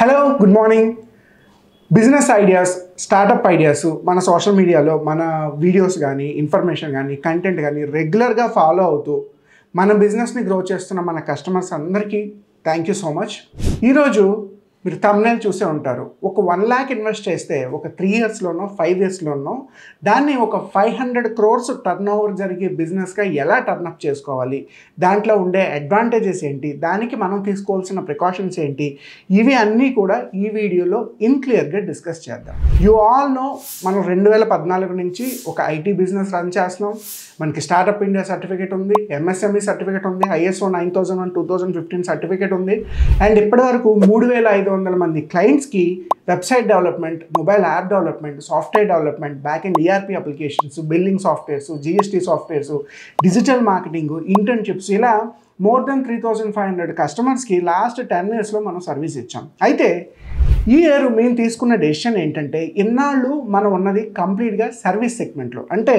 Hello good morning. Business ideas, startup ideas మన social మీడియాలో మన వీడియోస్ కానీ ఇన్ఫర్మేషన్ కానీ కంటెంట్ కానీ రెగ్యులర్గా ఫాలో అవుతూ మన బిజినెస్ని గ్రో చేస్తున్న మన కస్టమర్స్ అందరికీ థ్యాంక్ యూ సో మచ్. ఈరోజు మీరు థంబ్నెయిల్ చూసే ఉంటారు. ఒక 1 lakh ఇన్వెస్ట్ చేస్తే ఒక 3 yearsలోనో 5 yearsలోనో దాన్ని ఒక 500 crores టర్న్ ఓవర్ జరిగే బిజినెస్గా ఎలా టర్న్అప్ చేసుకోవాలి, దాంట్లో ఉండే అడ్వాంటేజెస్ ఏంటి, దానికి మనం తీసుకోవాల్సిన ప్రికాషన్స్ ఏంటి, ఇవి అన్నీ కూడా ఈ వీడియోలో క్లియర్గా డిస్కస్ చేద్దాం. యూ ఆల్ నో, మనం 2014 నుంచి ఒక ఐటీ బిజినెస్ రన్ చేస్తున్నాం. మనకి స్టార్టప్ ఇండియా సర్టిఫికేట్ ఉంది, ఎంఎస్ఎంఈ సర్టిఫికేట్ ఉంది, ISO 9001 2015 సర్టిఫికేట్ ఉంది. అండ్ ఇప్పటివరకు 3500 మంది క్లయింట్స్కి website development, mobile app development, software development, back and ERP applications, billing softwares, GST softwares, digital marketing, internships, ఇలా మోర్ దెన్ 3500 కస్టమర్స్కి లాస్ట్ 10 yearsలో మనం సర్వీస్ ఇచ్చాం. అయితే ఈ ఇయర్ మేము తీసుకున్న డెసిషన్ ఏంటంటే, ఇన్నాళ్ళు మనం ఉన్నది కంప్లీట్గా సర్వీస్ సెగ్మెంట్లో, అంటే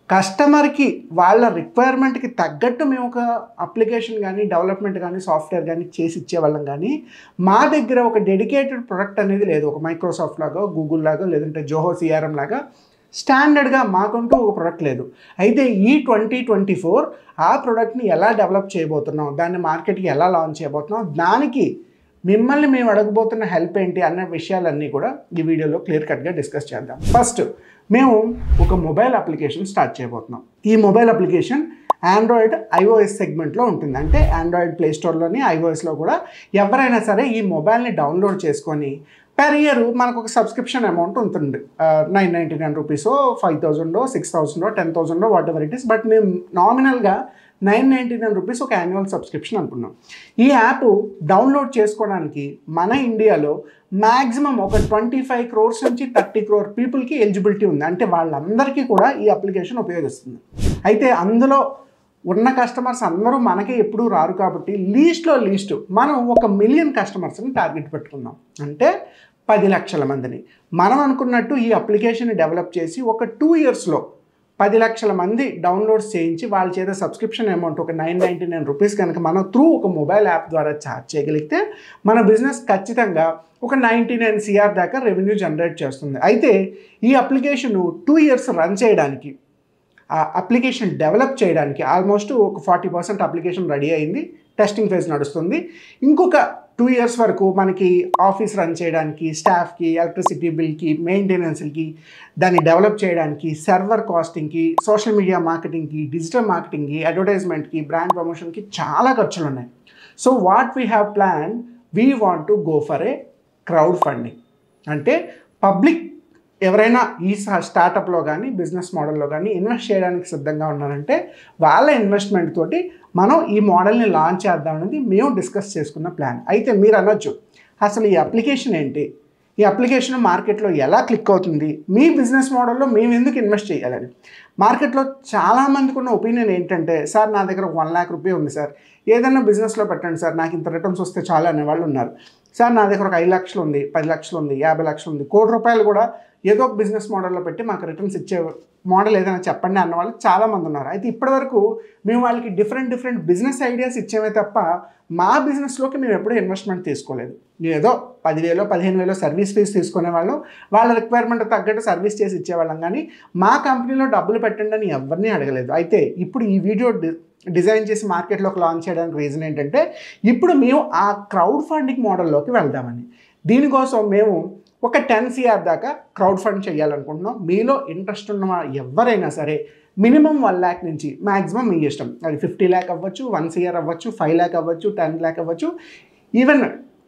కస్టమర్కి వాళ్ళ రిక్వైర్మెంట్కి తగ్గట్టు మేము ఒక అప్లికేషన్ కానీ డెవలప్మెంట్ కానీ సాఫ్ట్వేర్ కానీ చేసి ఇచ్చేవాళ్ళం. కానీ మా దగ్గర ఒక డెడికేటెడ్ ప్రొడక్ట్ అనేది లేదు. ఒక మైక్రోసాఫ్ట్ లాగా, గూగుల్ లాగా, లేదంటే జోహో CRM లాగా స్టాండర్డ్గా మాకంటూ ఒక ప్రొడక్ట్ లేదు. అయితే ఈ 2024 ఆ ప్రోడక్ట్ని ఎలా డెవలప్ చేయబోతున్నాం, దాన్ని మార్కెట్కి ఎలా లాంచ్ చేయబోతున్నాం, దానికి మిమ్మల్ని మేము అడగబోతున్న హెల్ప్ ఏంటి అన్న విషయాలన్నీ కూడా ఈ వీడియోలో క్లియర్ కట్గా డిస్కస్ చేద్దాం. ఫస్ట్, మేము ఒక మొబైల్ అప్లికేషన్ స్టార్ట్ చేయబోతున్నాం. ఈ మొబైల్ అప్లికేషన్ ఆండ్రాయిడ్ iOS సెగ్మెంట్లో ఉంటుంది. అంటే ఆండ్రాయిడ్ ప్లే స్టోర్లోని iOSలో కూడా ఎవరైనా సరే ఈ మొబైల్ని డౌన్లోడ్ చేసుకొని పర్ ఇయర్ మనకు ఒక సబ్స్క్రిప్షన్ అమౌంట్ ఉంటుంది. 999 రూపీసో, 5000, 6000, 10,000, what ever it is. But మేము నామినల్గా 999 రూపీస్ ఒక యాన్యువల్ సబ్స్క్రిప్షన్ అనుకున్నాం. ఈ యాప్ డౌన్లోడ్ చేసుకోవడానికి మన ఇండియాలో మ్యాక్సిమం ఒక 25 crores నుంచి 30 crore పీపుల్కి ఎలిజిబిలిటీ ఉంది. అంటే వాళ్ళందరికీ కూడా ఈ అప్లికేషన్ ఉపయోగిస్తుంది. అయితే అందులో ఉన్న కస్టమర్స్ అందరూ మనకే ఎప్పుడూ రారు కాబట్టి లీస్ట్ మనం 1 million కస్టమర్స్ని టార్గెట్ పెట్టుకుందాం. అంటే 10 లక్షల మందిని మనం అనుకున్నట్టు ఈ అప్లికేషన్ డెవలప్ చేసి ఒక 2 yearsలో 10 లక్షల మంది డౌన్లోడ్స్ చేయించి వాళ్ళ చేత సబ్స్క్రిప్షన్ అమౌంట్ ఒక 999 రూపీస్ కనుక మనం త్రూ ఒక మొబైల్ యాప్ ద్వారా ఛార్జ్ చేయగలిగితే మన బిజినెస్ ఖచ్చితంగా ఒక 99 CR దాకా రెవెన్యూ జనరేట్ చేస్తుంది. అయితే ఈ అప్లికేషన్ 2 years రన్ చేయడానికి, ఆ అప్లికేషన్ డెవలప్ చేయడానికి ఆల్మోస్ట్ ఒక 40% అప్లికేషన్ రెడీ అయింది. టెస్టింగ్ ఫేజ్ నడుస్తుంది. ఇంకొక 2 years వరకు మనకి ఆఫీస్ రన్ చేయడానికి, స్టాఫ్కి, ఎలక్ట్రిసిటీ బిల్కి, మెయింటెనెన్స్కి, దాన్ని డెవలప్ చేయడానికి, సర్వర్ కాస్టింగ్కి, సోషల్ మీడియా మార్కెటింగ్కి, డిజిటల్ మార్కెటింగ్కి, అడ్వర్టైజ్మెంట్కి, బ్రాండ్ ప్రమోషన్కి చాలా ఖర్చులు ఉన్నాయి. So what we have plan, we want to go for a crowdfunding. అంటే పబ్లిక్ ఎవరైనా ఈ స్టార్టప్లో కానీ బిజినెస్ మోడల్లో కానీ ఇన్వెస్ట్ చేయడానికి సిద్ధంగా ఉన్నారంటే వాళ్ళ ఇన్వెస్ట్మెంట్ తోటి మనం ఈ మోడల్ని లాంచ్ చేద్దామనేది మేము డిస్కస్ చేసుకున్న ప్లాన్. అయితే మీరు అనొచ్చు, అసలు ఈ అప్లికేషన్ ఏంటి, ఈ అప్లికేషన్ మార్కెట్లో ఎలా క్లిక్ అవుతుంది, మీ బిజినెస్ మోడల్లో మేము ఎందుకు ఇన్వెస్ట్ చేయాలని. మార్కెట్లో చాలామందికి ఉన్న ఒపీనియన్ ఏంటంటే, సార్ నా దగ్గర 1 lakh రూపాయలు ఉంది సార్, ఏదైనా బిజినెస్లో పెట్టండి సార్, నాకు ఇంత రిటర్న్స్ వస్తే చాలా అనేవాళ్ళు ఉన్నారు. సార్ నా దగ్గర ఒక 5 లక్షలు ఉంది, 10 లక్షలు ఉంది, 50 లక్షలు ఉంది, 1 కోటి రూపాయలు కూడా ఏదో ఒక బిజినెస్ మోడల్లో పెట్టి మాకు రిటర్న్స్ ఇచ్చే మోడల్ ఏదైనా చెప్పండి అన్న వాళ్ళు చాలామంది ఉన్నారు. అయితే ఇప్పటివరకు మేము వాళ్ళకి డిఫరెంట్ బిజినెస్ ఐడియాస్ ఇచ్చేమే తప్ప మా బిజినెస్లోకి మేము ఎప్పుడూ ఇన్వెస్ట్మెంట్ తీసుకోలేదు. ఏదో 10,000 15,000 సర్వీస్ ఫీజు తీసుకునే వాళ్ళం, వాళ్ళ రిక్వైర్మెంట్ తగ్గట్టు సర్వీస్ చేసి ఇచ్చేవాళ్ళం. కానీ మా కంపెనీలో డబ్బులు పెట్టండి అని ఎవరిని అడగలేదు. అయితే ఇప్పుడు ఈ వీడియో డిజైన్ చేసి మార్కెట్లోకి లాంచ్ చేయడానికి రీజన్ ఏంటంటే, ఇప్పుడు మేము ఆ క్రౌడ్ ఫండింగ్ మోడల్లోకి వెళ్దామని. దీనికోసం మేము ఒక 10 CR దాకా క్రౌడ్ ఫండ్ చేయాలనుకుంటున్నాం. మీలో ఇంట్రెస్ట్ ఉన్న ఎవరైనా సరే మినిమం 1 lakh నుంచి మ్యాక్సిమం మీ ఇష్టం, అది 50 lakh అవ్వచ్చు, 1 CR అవ్వచ్చు, 5 lakh అవ్వచ్చు, 10 lakh అవ్వచ్చు, ఈవెన్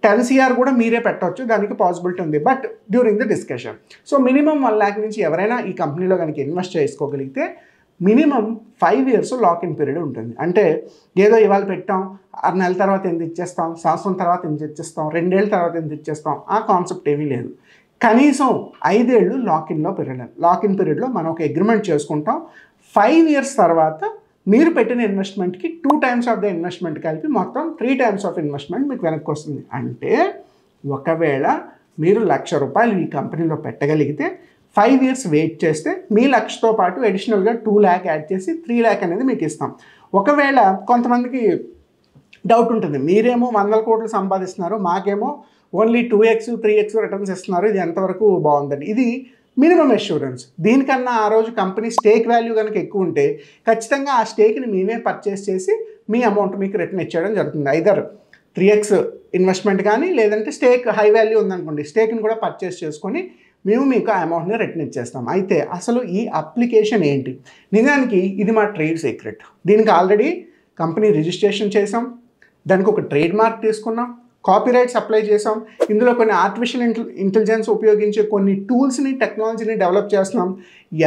10 CR కూడా మీరే పెట్టవచ్చు, దానికి పాసిబిలిటీ ఉంది. But during the discussion, so minimum 1 lakh నుంచి ఎవరైనా ఈ కంపెనీలో కనుక ఇన్వెస్ట్ చేసుకోగలిగితే మినిమం 5 years లాక్-ఇన్ పీరియడ్ ఉంటుంది. అంటే ఏదో ఇవాళ పెట్టాం, 6 నెలల తర్వాత ఎంత ఇచ్చేస్తాం, సంవత్సరం తర్వాత ఎంత ఇచ్చేస్తాం, 2 ఏళ్ళ తర్వాత ఎంత ఇచ్చేస్తాం, ఆ కాన్సెప్ట్ ఏమీ లేదు. కనీసం 5 ఏళ్ళు లాక్-ఇన్ పీరియడ్లో మనం ఒక అగ్రిమెంట్ చేసుకుంటాం. 5 years తర్వాత మీరు పెట్టిన ఇన్వెస్ట్మెంట్కి 2 times ఆఫ్ ద ఇన్వెస్ట్మెంట్ కలిపి మొత్తం 3 times ఆఫ్ ఇన్వెస్ట్మెంట్ మీకు వెనక్కి వస్తుంది. అంటే ఒకవేళ మీరు 1,00,000 రూపాయలు ఈ కంపెనీలో పెట్టగలిగితే 5 years వెయిట్ చేస్తే మీ 1,00,000తో పాటు అడిషనల్గా 2 lakh యాడ్ చేసి 3 lakh అనేది మీకు ఇస్తాం. ఒకవేళ కొంతమందికి డౌట్ ఉంటుంది, మీరేమో 100 కోట్లు సంపాదిస్తున్నారు, మాకేమో ఓన్లీ 2x 3x రిటర్న్స్ ఇస్తున్నారు, ఇది ఎంతవరకు బాగుందండి? ఇది మినిమం అష్యూరెన్స్. దీనికన్నా ఆ రోజు కంపెనీ స్టేక్ వాల్యూ కనుక ఎక్కువ ఉంటే ఖచ్చితంగా ఆ స్టేక్ని మేమే పర్చేస్ చేసి మీ అమౌంట్ మీకు రిటర్న్ ఇచ్చేయడం జరుగుతుంది. ఐదర్ 3x ఇన్వెస్ట్మెంట్ కానీ, లేదంటే స్టేక్ హై వాల్యూ ఉందనుకోండి, స్టేక్ని కూడా పర్చేస్ చేసుకొని మేము మీకు ఆ అమౌంట్ని రిటర్న్ ఇచ్చేస్తాం. అయితే అసలు ఈ అప్లికేషన్ ఏంటి? నిజానికి ఇది మా ట్రేడ్ సీక్రెట్. దీనికి ఆల్రెడీ కంపెనీ రిజిస్ట్రేషన్ చేసాం, దానికి ఒక ట్రేడ్ మార్క్ తీసుకున్నాం, కాపీరైట్స్ అప్లై చేసాం, ఇందులో కొన్ని ఆర్టిఫిషియల్ ఇంటెలిజెన్స్ ఉపయోగించే కొన్ని టూల్స్ని, టెక్నాలజీని డెవలప్ చేస్తున్నాం.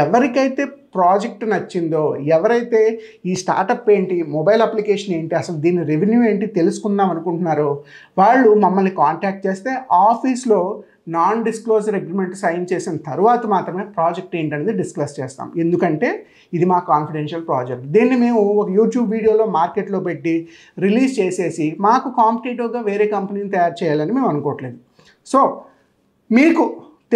ఎవరికైతే ప్రాజెక్ట్ నచ్చిందో, ఎవరైతే ఈ స్టార్టప్ ఏంటి, మొబైల్ అప్లికేషన్ ఏంటి, అసలు దీని రెవెన్యూ ఏంటి తెలుసుకుందాం అనుకుంటున్నారో వాళ్ళు మమ్మల్ని కాంటాక్ట్ చేస్తే ఆఫీస్లో నాన్ డిస్క్లోజర్ అగ్రిమెంట్ సైన్ చేసిన తర్వాత మాత్రమే ప్రాజెక్ట్ ఏంటనేది డిస్కస్ చేస్తాం. ఎందుకంటే ఇది మా కాన్ఫిడెన్షియల్ ప్రాజెక్ట్. దీన్ని మేము ఒక యూట్యూబ్ వీడియోలో మార్కెట్లో పెట్టి రిలీజ్ చేసేసి మాకు కాంపిటేటివ్గా వేరే కంపెనీని తయారు చేయాలని మేము అనుకోవట్లేదు. సో మీకు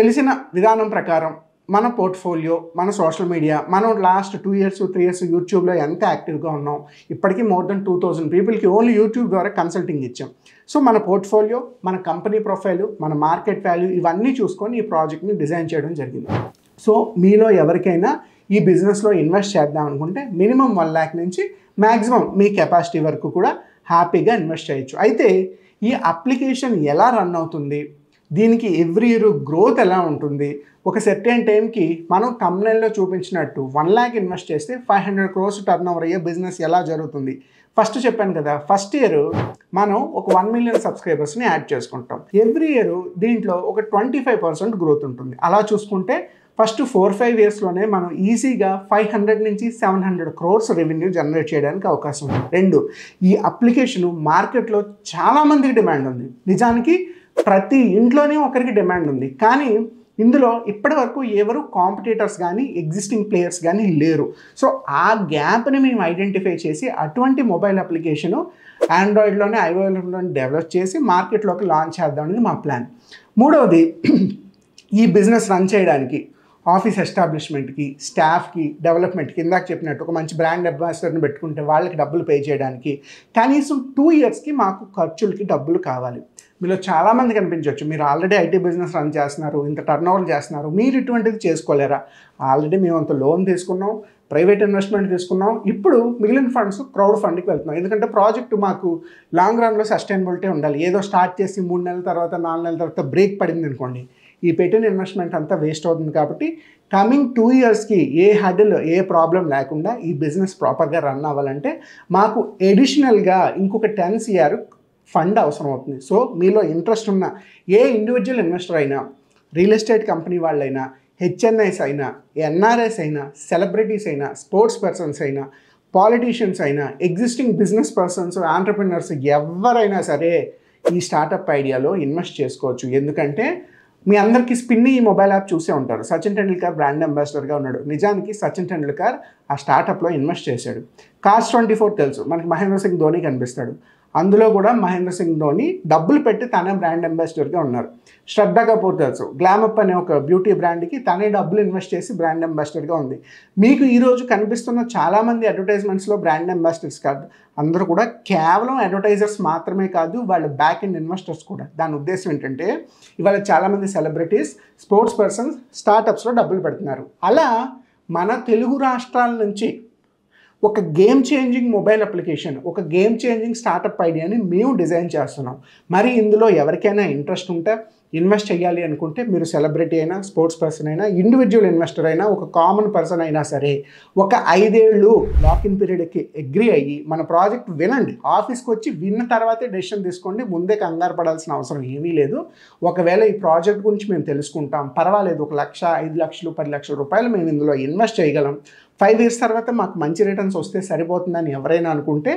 తెలిసిన విధానం ప్రకారం మన పోర్ట్ఫోలియో, మన సోషల్ మీడియా, మనం లాస్ట్ 2 years 3 years యూట్యూబ్లో ఎంత యాక్టివ్గా ఉన్నాం, ఇప్పటికీ మోర్ దెన్ 2000 పీపుల్కి ఓన్లీ యూట్యూబ్ ద్వారా కన్సల్టింగ్ ఇచ్చాం. సో మన పోర్ట్ఫోలియో, మన కంపెనీ ప్రొఫైలు, మన మార్కెట్ వాల్యూ ఇవన్నీ చూసుకొని ఈ ప్రాజెక్ట్ని డిజైన్ చేయడం జరిగింది. సో మీలో ఎవరికైనా ఈ బిజినెస్లో ఇన్వెస్ట్ చేద్దాం అనుకుంటే మినిమం 1 lakh నుంచి మ్యాక్సిమం మీ కెపాసిటీ వరకు కూడా హ్యాపీగా ఇన్వెస్ట్ చేయొచ్చు. అయితే ఈ అప్లికేషన్ ఎలా రన్ అవుతుంది, దీనికి ఎవ్రీ ఇయర్ గ్రోత్ ఎలా ఉంటుంది, ఒక సెర్టైన్ టైంకి మనం thumbnailలో చూపించినట్టు 1 lakh ఇన్వెస్ట్ చేస్తే 500 crores టర్న్ ఓవర్ అయ్యే బిజినెస్ ఎలా జరుగుతుంది? ఫస్ట్ చెప్పాను కదా, ఫస్ట్ ఇయర్ మనం ఒక 1 million సబ్స్క్రైబర్స్ని యాడ్ చేసుకుంటాం. ఎవ్రీ ఇయర్ దీంట్లో ఒక 25% గ్రోత్ ఉంటుంది. అలా చూసుకుంటే ఫస్ట్ 4-5 yearsలోనే మనం ఈజీగా 500 నుంచి 700 crores రెవెన్యూ జనరేట్ చేయడానికి అవకాశం ఉంది. 2, ఈ అప్లికేషన్ మార్కెట్లో చాలామందికి డిమాండ్ ఉంది. నిజానికి ప్రతి ఇంట్లోనే ఒకరికి డిమాండ్ ఉంది, కానీ ఇందులో ఇప్పటి వరకు ఎవరు కాంపిటీటర్స్ కానీ ఎగ్జిస్టింగ్ ప్లేయర్స్ కానీ లేరు. సో ఆ గ్యాప్ని మేము ఐడెంటిఫై చేసి అటువంటి మొబైల్ అప్లికేషను ఆండ్రాయిడ్లోనే, ఐఓఎస్లోనే డెవలప్ చేసి మార్కెట్లోకి లాంచ్ చేద్దాం అనేది మా ప్లాన్. 3వది, ఈ బిజినెస్ రన్ చేయడానికి ఆఫీస్ ఎస్టాబ్లిష్మెంట్కి, స్టాఫ్కి, డెవలప్మెంట్కి, ఇందాక చెప్పినట్టు ఒక మంచి బ్రాండ్ అంబాసిడర్ని పెట్టుకుంటే వాళ్ళకి డబ్బులు పే చేయడానికి కనీసం 2 yearsకి మాకు ఖర్చులకి డబ్బులు కావాలి. మీలో చాలామంది కనిపించవచ్చు, మీరు ఆల్రెడీ ఐటీ బిజినెస్ రన్ చేస్తున్నారు, ఇంత టర్న్ ఓవర్ చేస్తున్నారు, మీరు ఇటువంటిది చేసుకోలేరా? ఆల్రెడీ మేము అంత లోన్ తీసుకున్నాం, ప్రైవేట్ ఇన్వెస్ట్మెంట్ తీసుకున్నాం, ఇప్పుడు మిగిలిన ఫండ్స్ క్రౌడ్ ఫండ్కి వెళ్తున్నాం. ఎందుకంటే ప్రాజెక్టు మాకు లాంగ్ రన్లో సస్టైనబిలిటీ ఉండాలి. ఏదో స్టార్ట్ చేసి 3 నెలల తర్వాత 4 నెలల తర్వాత బ్రేక్ పడింది అనుకోండి, ఈ పెట్టిన ఇన్వెస్ట్మెంట్ అంతా వేస్ట్ అవుతుంది. కాబట్టి కమింగ్ 2 yearsకి ఏ హడిల్, ఏ ప్రాబ్లం లేకుండా ఈ బిజినెస్ ప్రాపర్గా రన్ అవ్వాలంటే మాకు ఎడిషనల్గా ఇంకొక 10 crore ఫండ్ అవసరం అవుతుంది. సో మీలో ఇంట్రెస్ట్ ఉన్న ఏ ఇండివిజువల్ ఇన్వెస్టర్ అయినా, రియల్ ఎస్టేట్ కంపెనీ వాళ్ళైనా, హెచ్ఎన్ఐస్ అయినా, ఎన్ఆర్ఎస్ అయినా, సెలబ్రిటీస్ అయినా, స్పోర్ట్స్ పర్సన్స్ అయినా, పాలిటీషియన్స్ అయినా, ఎగ్జిస్టింగ్ బిజినెస్ పర్సన్స్, ఆంటర్ప్రినర్స్ ఎవరైనా సరే ఈ స్టార్టప్ ఐడియాలో ఇన్వెస్ట్ చేసుకోవచ్చు. ఎందుకంటే మీ అందరికీ స్పిన్ని ఈ మొబైల్ యాప్ చూసే ఉంటారు. సచిన్ టెండూల్కర్ బ్రాండ్ అంబాసిడర్గా ఉన్నాడు. నిజానికి సచిన్ టెండూల్కర్ ఆ స్టార్టప్లో ఇన్వెస్ట్ చేశాడు. కార్స్ 24 తెలుసు, మనకి మహేంద్ర సింగ్ ధోని కనిపిస్తాడు. అందులో కూడా మహేంద్ర సింగ్ ధోని డబ్బులు పెట్టి తనే బ్రాండ్ అంబాసిడర్గా ఉన్నారు. శ్రద్ధా కపూర్ తెలుసు, గ్లామప్ అనే ఒక బ్యూటీ బ్రాండ్కి తనే డబ్బులు ఇన్వెస్ట్ చేసి బ్రాండ్ అంబాసిడర్గా ఉంది. మీకు ఈరోజు కనిపిస్తున్న చాలామంది అడ్వర్టైజ్మెంట్స్లో బ్రాండ్ అంబాసిడర్స్ కాదు, అందరూ కూడా కేవలం అడ్వర్టైజర్స్ మాత్రమే కాదు, వాళ్ళ బ్యాక్ ఎండ్ ఇన్వెస్టర్స్ కూడా. దాని ఉద్దేశం ఏంటంటే ఇవాళ చాలామంది సెలబ్రిటీస్, స్పోర్ట్స్ పర్సన్స్ స్టార్టప్స్లో డబ్బులు పెడుతున్నారు. అలా మన తెలుగు రాష్ట్రాల నుంచి ఒక గేమ్ చేంజింగ్ మొబైల్ అప్లికేషన్, ఒక గేమ్ చేంజింగ్ స్టార్టప్ ఐడియాని మేము డిజైన్ చేస్తున్నాం. మరి ఇందులో ఎవరికైనా ఇంట్రెస్ట్ ఉంటే, ఇన్వెస్ట్ చేయాలి అనుకుంటే, మీరు సెలబ్రిటీ అయినా, స్పోర్ట్స్ పర్సన్ అయినా, ఇండివిజువల్ ఇన్వెస్టర్ అయినా, ఒక కామన్ పర్సన్ అయినా సరే ఒక 5 ఏళ్ళు లాకిన్ పీరియడ్కి అగ్రి అయ్యి మన ప్రాజెక్ట్ వినండి. ఆఫీస్కి వచ్చి విన్న తర్వాతే డెసిషన్ తీసుకోండి. ముందే కంగారు పడాల్సిన అవసరం ఏమీ లేదు. ఒకవేళ ఈ ప్రాజెక్ట్ గురించి మేము తెలుసుకుంటాం, పర్వాలేదు, 1 లక్ష, 5 లక్షలు, 10 లక్షల రూపాయలు మేము ఇందులో ఇన్వెస్ట్ చేయగలం, 5 years తర్వాత మాకు మంచి రిటర్న్స్ వస్తే సరిపోతుందని ఎవరైనా అనుకుంటే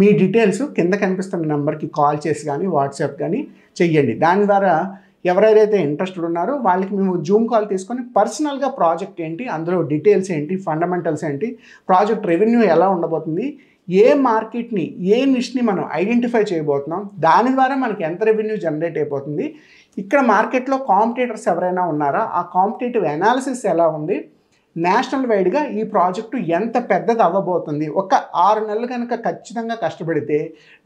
మీ డీటెయిల్స్ కింద కనిపిస్తున్న నెంబర్కి కాల్ చేసి కానీ, వాట్సాప్ కానీ చెయ్యండి. దాని ద్వారా ఎవరైతే ఇంట్రెస్టెడ్ ఉన్నారో వాళ్ళకి మేము జూమ్ కాల్ తీసుకొని పర్సనల్గా ప్రాజెక్ట్ ఏంటి, అందులో డీటెయిల్స్ ఏంటి, ఫండమెంటల్స్ ఏంటి, ప్రాజెక్ట్ రెవెన్యూ ఎలా ఉండబోతుంది, ఏ మార్కెట్ని, ఏ నిష్ని మనం ఐడెంటిఫై చేయబోతున్నాం, దాని ద్వారా మనకి ఎంత రెవెన్యూ జనరేట్ అయిపోతుంది, ఇక్కడ మార్కెట్లో కాంపిటీటర్స్ ఎవరైనా ఉన్నారా, ఆ కాంపిటేటివ్ అనాలిసిస్ ఎలా ఉంది, నేషనల్ వైడ్గా ఈ ప్రాజెక్టు ఎంత పెద్దది అవ్వబోతుంది. ఒక 6 నెలలు కనుక ఖచ్చితంగా కష్టపడితే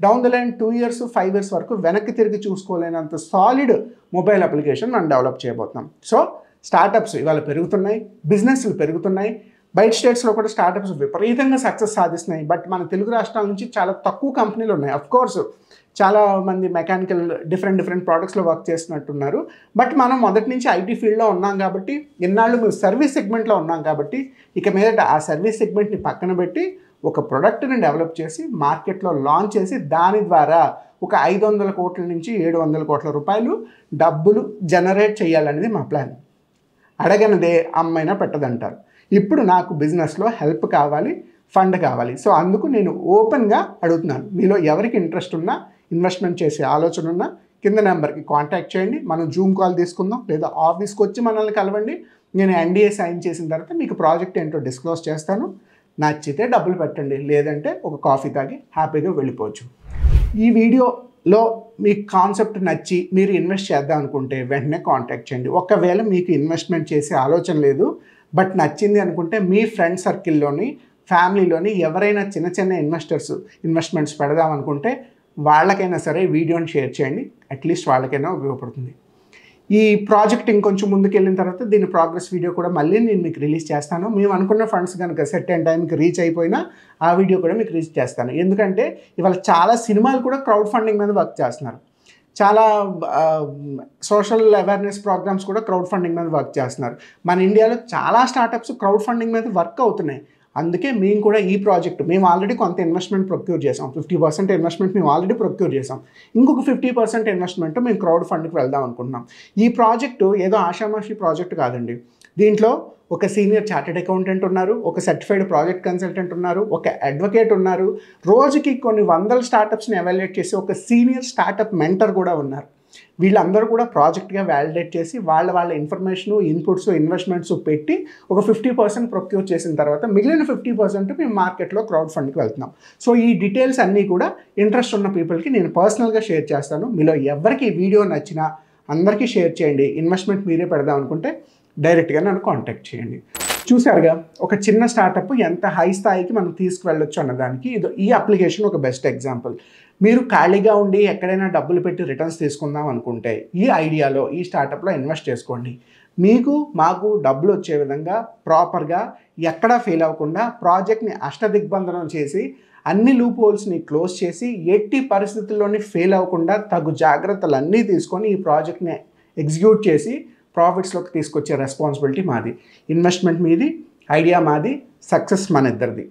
down the line 2 years 5 years వరకు వెనక్కి తిరిగి చూసుకోలేనంత సాలిడ్ మొబైల్ అప్లికేషన్ మనం డెవలప్ చేయబోతున్నాం. సో స్టార్టప్స్ ఇవాళ పెరుగుతున్నాయి, బిజినెస్లు పెరుగుతున్నాయి. బయట స్టేట్స్లో కూడా స్టార్టప్స్ విపరీతంగా సక్సెస్ సాధిస్తున్నాయి. బట్ మన తెలుగు రాష్ట్రాల నుంచి చాలా తక్కువ కంపెనీలు ఉన్నాయి. అఫ్కోర్స్ చాలామంది మెకానికల్ డిఫరెంట్ ప్రోడక్ట్స్లో వర్క్ చేస్తున్నట్టున్నారు. బట్ మనం మొదటి నుంచి ఐటీ ఫీల్డ్లో ఉన్నాం కాబట్టి, ఎన్నాళ్ళు మేము సర్వీస్ సెగ్మెంట్లో ఉన్నాం కాబట్టి, ఇక మీదట ఆ సర్వీస్ సెగ్మెంట్ని పక్కన పెట్టి ఒక ప్రోడక్ట్ని డెవలప్ చేసి మార్కెట్లో లాంచ్ చేసి దాని ద్వారా ఒక 500 కోట్ల నుంచి 700 కోట్ల రూపాయలు డబ్బులు జనరేట్ చేయాలనేది మా ప్లాన్. అడగనదే అమ్మైనా పెట్టదంటారు. ఇప్పుడు నాకు బిజినెస్లో హెల్ప్ కావాలి, ఫండ్ కావాలి. సో అందుకు నేను ఓపెన్గా అడుగుతున్నాను, మీలో ఎవరికి ఇంట్రెస్ట్ ఉన్నా, ఇన్వెస్ట్మెంట్ చేసే ఆలోచన ఉన్నా కింద నెంబర్కి కాంటాక్ట్ చేయండి. మనం జూమ్ కాల్ తీసుకుందాం, లేదా ఆఫీస్కి వచ్చి మనల్ని కలవండి. నేను NDA సైన్ చేసిన తర్వాత మీకు ప్రాజెక్ట్ ఏంటో డిస్క్లోజ్ చేస్తాను. నచ్చితే డబ్బులు పెట్టండి, లేదంటే ఒక కాఫీ తాగి హ్యాపీగా వెళ్ళిపోవచ్చు. ఈ వీడియోలో మీకు కాన్సెప్ట్ నచ్చి మీరు ఇన్వెస్ట్ చేద్దాం అనుకుంటే వెంటనే కాంటాక్ట్ చేయండి. ఒకవేళ మీకు ఇన్వెస్ట్మెంట్ చేసే ఆలోచన లేదు బట్ నచ్చింది అనుకుంటే మీ ఫ్రెండ్ సర్కిల్లోని, ఫ్యామిలీలోని ఎవరైనా చిన్న ఇన్వెస్ట్మెంట్స్ పెడదాం అనుకుంటే వాళ్ళకైనా సరే వీడియోని షేర్ చేయండి. అట్లీస్ట్ వాళ్ళకైనా ఉపయోగపడుతుంది. ఈ ప్రాజెక్ట్ ఇంకొంచెం ముందుకు వెళ్ళిన తర్వాత దీని ప్రోగ్రెస్ వీడియో కూడా మళ్ళీ నేను మీకు రిలీజ్ చేస్తాను. మేము అనుకున్న ఫండ్స్ కనుక సెట్ అయిన టైంకి రీచ్ అయిపోయినా ఆ వీడియో కూడా మీకు రీచ్ చేస్తాను. ఎందుకంటే ఇవాళ చాలా సినిమాలు కూడా క్రౌడ్ ఫండింగ్ మీద వర్క్ చేస్తున్నారు. చాలా సోషల్ అవేర్నెస్ ప్రోగ్రామ్స్ కూడా క్రౌడ్ ఫండింగ్ మీద వర్క్ చేస్తున్నారు. మన ఇండియాలో చాలా స్టార్టప్స్ క్రౌడ్ ఫండింగ్ మీద వర్క్ అవుతున్నాయి. అందుకే మేము కూడా ఈ ప్రాజెక్ట్ మేము ఆల్రెడీ కొంత ఇన్వెస్ట్మెంట్ ప్రొక్యూర్ చేసాం. 50% ఇన్వెస్ట్మెంట్ మేము ఆల్రెడీ ప్రొక్యూర్ చేసాం. ఇంకొక 50% ఇన్వెస్ట్మెంట్ మేము క్రౌడ్ ఫండ్కి వెళ్దాం అనుకుంటున్నాం. ఈ ప్రాజెక్టు ఏదో ఆషామాషి ప్రాజెక్ట్ కాదండి. దీంట్లో ఒక సీనియర్ చార్టెడ్ అకౌంటెంట్ ఉన్నారు, ఒక సర్టిఫైడ్ ప్రాజెక్ట్ కన్సల్టెంట్ ఉన్నారు, ఒక అడ్వకేట్ ఉన్నారు, రోజుకి కొన్ని వందల స్టార్టప్స్ని ఎవాల్యుయేట్ చేసి ఒక సీనియర్ స్టార్టప్ మెంటర్ కూడా ఉన్నారు. వీళ్ళందరూ కూడా ప్రాజెక్ట్గా వ్యాలిడేట్ చేసి వాళ్ళ ఇన్ఫర్మేషను, ఇన్పుట్స్, ఇన్వెస్ట్మెంట్స్ పెట్టి ఒక 50% ప్రొక్యూర్ చేసిన తర్వాత మిగిలిన 50% మేము మార్కెట్లో క్రౌడ్ ఫండ్కి వెళ్తున్నాం. సో ఈ డీటెయిల్స్ అన్నీ కూడా ఇంట్రెస్ట్ ఉన్న పీపుల్కి నేను పర్సనల్గా షేర్ చేస్తాను. మీలో ఎవరికి ఈ వీడియో నచ్చినా అందరికీ షేర్ చేయండి. ఇన్వెస్ట్మెంట్ మీరే పెడదాం అనుకుంటే డైరెక్ట్గా నన్ను కాంటాక్ట్ చేయండి. చూసారుగా ఒక చిన్న స్టార్టప్ ఎంత హై స్థాయికి మనం తీసుకువెళ్ళొచ్చు అన్నదానికి ఈ అప్లికేషన్ ఒక బెస్ట్ ఎగ్జాంపుల్. మీరు ఖాళీగా ఉండి ఎక్కడైనా డబ్బులు పెట్టి రిటర్న్స్ తీసుకుందాం అనుకుంటే ఈ ఐడియాలో, ఈ స్టార్టప్లో ఇన్వెస్ట్ చేసుకోండి. మీకు మాకు డబ్బులు వచ్చే విధంగా ప్రాపర్గా ఎక్కడా ఫెయిల్ అవ్వకుండా ప్రాజెక్ట్ని అష్టదిగ్బంధనం చేసి అన్ని లూప్ హోల్స్ని క్లోజ్ చేసి ఎట్టి పరిస్థితుల్లోని ఫెయిల్ అవ్వకుండా తగు జాగ్రత్తలన్నీ తీసుకొని ఈ ప్రాజెక్ట్ని ఎగ్జిక్యూట్ చేసి ప్రాఫిట్స్లోకి తీసుకొచ్చే రెస్పాన్సిబిలిటీ మాది. ఇన్వెస్ట్మెంట్ మీది, ఐడియా మాది, సక్సెస్ మన ఇద్దరిది.